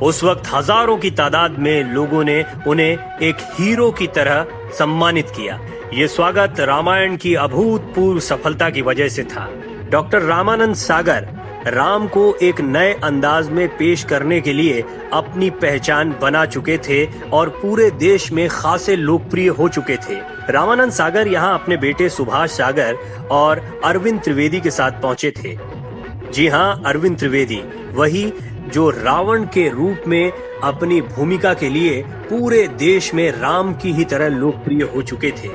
उस वक्त हजारों की तादाद में लोगों ने उन्हें एक हीरो की तरह सम्मानित किया। ये स्वागत रामायण की अभूतपूर्व सफलता की वजह से था। डॉक्टर रामानंद सागर राम को एक नए अंदाज में पेश करने के लिए अपनी पहचान बना चुके थे और पूरे देश में खासे लोकप्रिय हो चुके थे। रामानंद सागर यहाँ अपने बेटे सुभाष सागर और अरविंद त्रिवेदी के साथ पहुंचे थे। जी हाँ, अरविंद त्रिवेदी, वही जो रावण के रूप में अपनी भूमिका के लिए पूरे देश में राम की ही तरह लोकप्रिय हो चुके थे।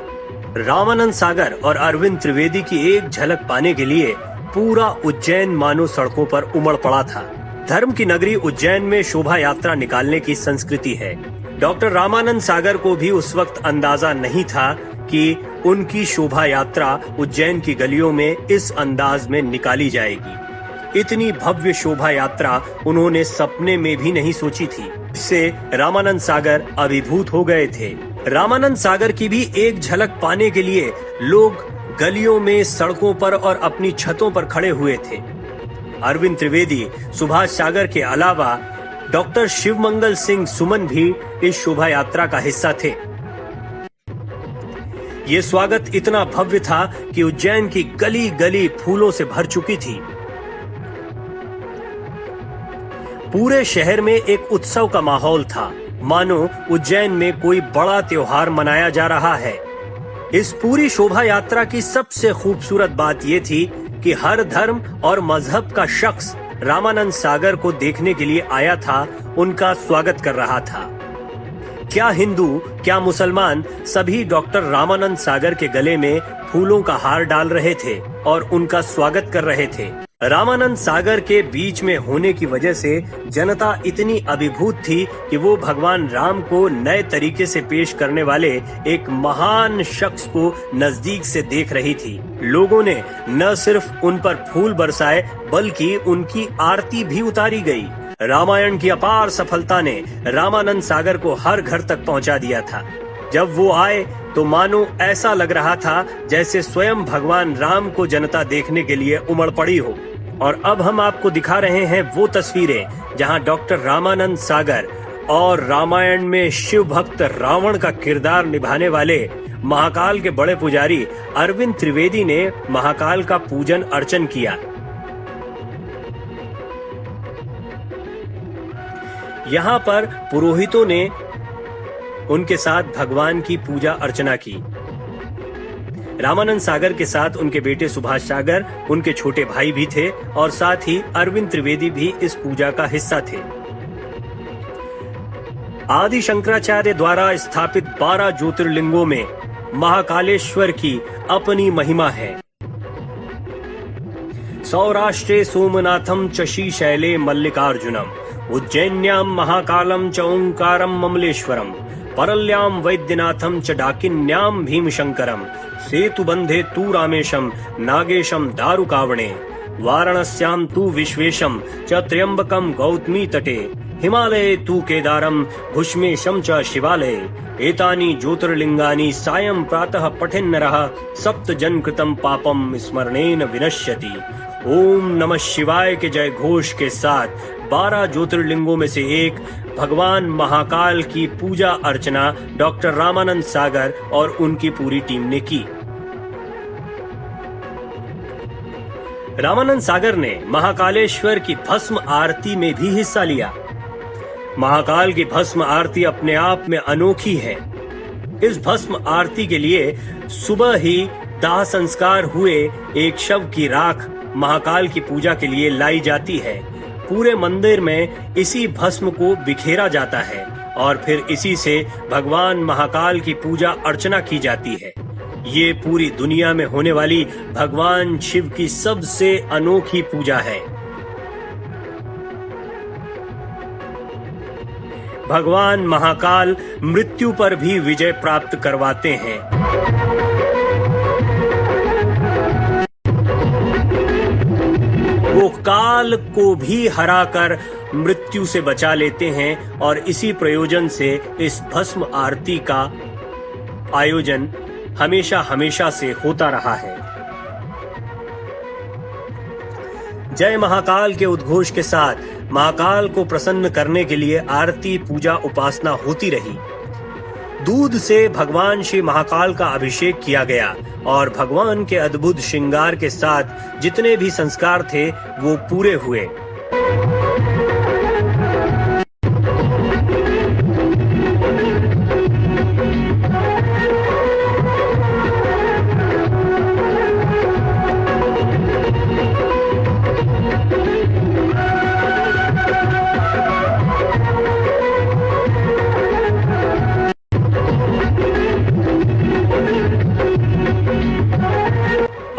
रामानंद सागर और अरविंद त्रिवेदी की एक झलक पाने के लिए पूरा उज्जैन मानो सड़कों पर उमड़ पड़ा था। धर्म की नगरी उज्जैन में शोभा यात्रा निकालने की संस्कृति है। डॉक्टर रामानंद सागर को भी उस वक्त अंदाजा नहीं था कि उनकी शोभा यात्रा उज्जैन की गलियों में इस अंदाज में निकाली जाएगी। इतनी भव्य शोभा यात्रा उन्होंने सपने में भी नहीं सोची थी। इससे रामानंद सागर अभिभूत हो गए थे। रामानंद सागर की भी एक झलक पाने के लिए लोग गलियों में, सड़कों पर और अपनी छतों पर खड़े हुए थे। अरविंद त्रिवेदी, सुभाष सागर के अलावा डॉक्टर शिवमंगल सिंह सुमन भी इस शोभा यात्रा का हिस्सा थे। ये स्वागत इतना भव्य था कि उज्जैन की गली गली फूलों से भर चुकी थी। पूरे शहर में एक उत्सव का माहौल था, मानो उज्जैन में कोई बड़ा त्योहार मनाया जा रहा है। इस पूरी शोभा यात्रा की सबसे खूबसूरत बात ये थी कि हर धर्म और मजहब का शख्स रामानंद सागर को देखने के लिए आया था, उनका स्वागत कर रहा था। क्या हिंदू, क्या मुसलमान, सभी डॉक्टर रामानंद सागर के गले में फूलों का हार डाल रहे थे और उनका स्वागत कर रहे थे। रामानंद सागर के बीच में होने की वजह से जनता इतनी अभिभूत थी कि वो भगवान राम को नए तरीके से पेश करने वाले एक महान शख्स को नजदीक से देख रही थी। लोगों ने न सिर्फ उन पर फूल बरसाए बल्कि उनकी आरती भी उतारी गई। रामायण की अपार सफलता ने रामानंद सागर को हर घर तक पहुंचा दिया था। जब वो आए तो मानो ऐसा लग रहा था जैसे स्वयं भगवान राम को जनता देखने के लिए उमड़ पड़ी हो। और अब हम आपको दिखा रहे हैं वो तस्वीरें जहां डॉक्टर रामानंद सागर और रामायण में शिव भक्त रावण का किरदार निभाने वाले महाकाल के बड़े पुजारी अरविंद त्रिवेदी ने महाकाल का पूजन अर्चन किया। यहाँ पर पुरोहितों ने उनके साथ भगवान की पूजा अर्चना की। रामानंद सागर के साथ उनके बेटे सुभाष सागर, उनके छोटे भाई भी थे और साथ ही अरविंद त्रिवेदी भी इस पूजा का हिस्सा थे। आदि शंकराचार्य द्वारा स्थापित 12 ज्योतिर्लिंगों में महाकालेश्वर की अपनी महिमा है। सौराष्ट्रे सोमनाथम च श्रीशैले मल्लिकार्जुनम उज्जैन्याम महाकालम च ओंकारम ममलेश्वरम परल्याम वैद्यनाथम च डाकिन्याम भीमशंकरम सेतुबंधे तू रामेशम नागेशम दारुकावणे वाराणस्याम तू विश्वेशम च त्र्यंबकम गौतमी तटे हिमालये तू केदारम भुष्मेशम च शिवालये एतानि ज्योतिर्लिंगानि सायं प्रातः पठेन् नरः सप्त जन्कृतं पापम स्मरणेन विनश्यति। ओम नमः शिवाय के जय घोष के साथ 12 ज्योतिर्लिंगों में से एक भगवान महाकाल की पूजा अर्चना डॉक्टर रामानंद सागर और उनकी पूरी टीम ने की। रामानंद सागर ने महाकालेश्वर की भस्म आरती में भी हिस्सा लिया। महाकाल की भस्म आरती अपने आप में अनोखी है। इस भस्म आरती के लिए सुबह ही दाह संस्कार हुए एक शव की राख महाकाल की पूजा के लिए लाई जाती है। पूरे मंदिर में इसी भस्म को बिखेरा जाता है और फिर इसी से भगवान महाकाल की पूजा अर्चना की जाती है। ये पूरी दुनिया में होने वाली भगवान शिव की सबसे अनोखी पूजा है। भगवान महाकाल मृत्यु पर भी विजय प्राप्त करवाते हैं। वो काल को भी हराकर मृत्यु से बचा लेते हैं और इसी प्रयोजन से इस भस्म आरती का आयोजन हमेशा हमेशा से होता रहा है। जय महाकाल के उद्घोष के साथ महाकाल को प्रसन्न करने के लिए आरती, पूजा, उपासना होती रही। दूध से भगवान श्री महाकाल का अभिषेक किया गया और भगवान के अद्भुत श्रृंगार के साथ जितने भी संस्कार थे वो पूरे हुए।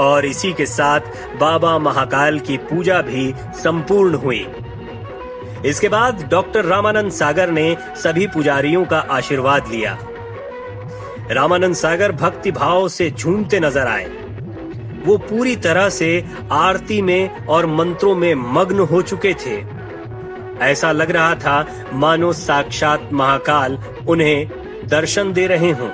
और इसी के साथ बाबा महाकाल की पूजा भी संपूर्ण हुई। इसके बाद डॉक्टर रामानंद सागर ने सभी पुजारियों का आशीर्वाद लिया। रामानंद सागर भक्ति भाव से झूमते नजर आए। वो पूरी तरह से आरती में और मंत्रों में मग्न हो चुके थे। ऐसा लग रहा था मानो साक्षात महाकाल उन्हें दर्शन दे रहे हों।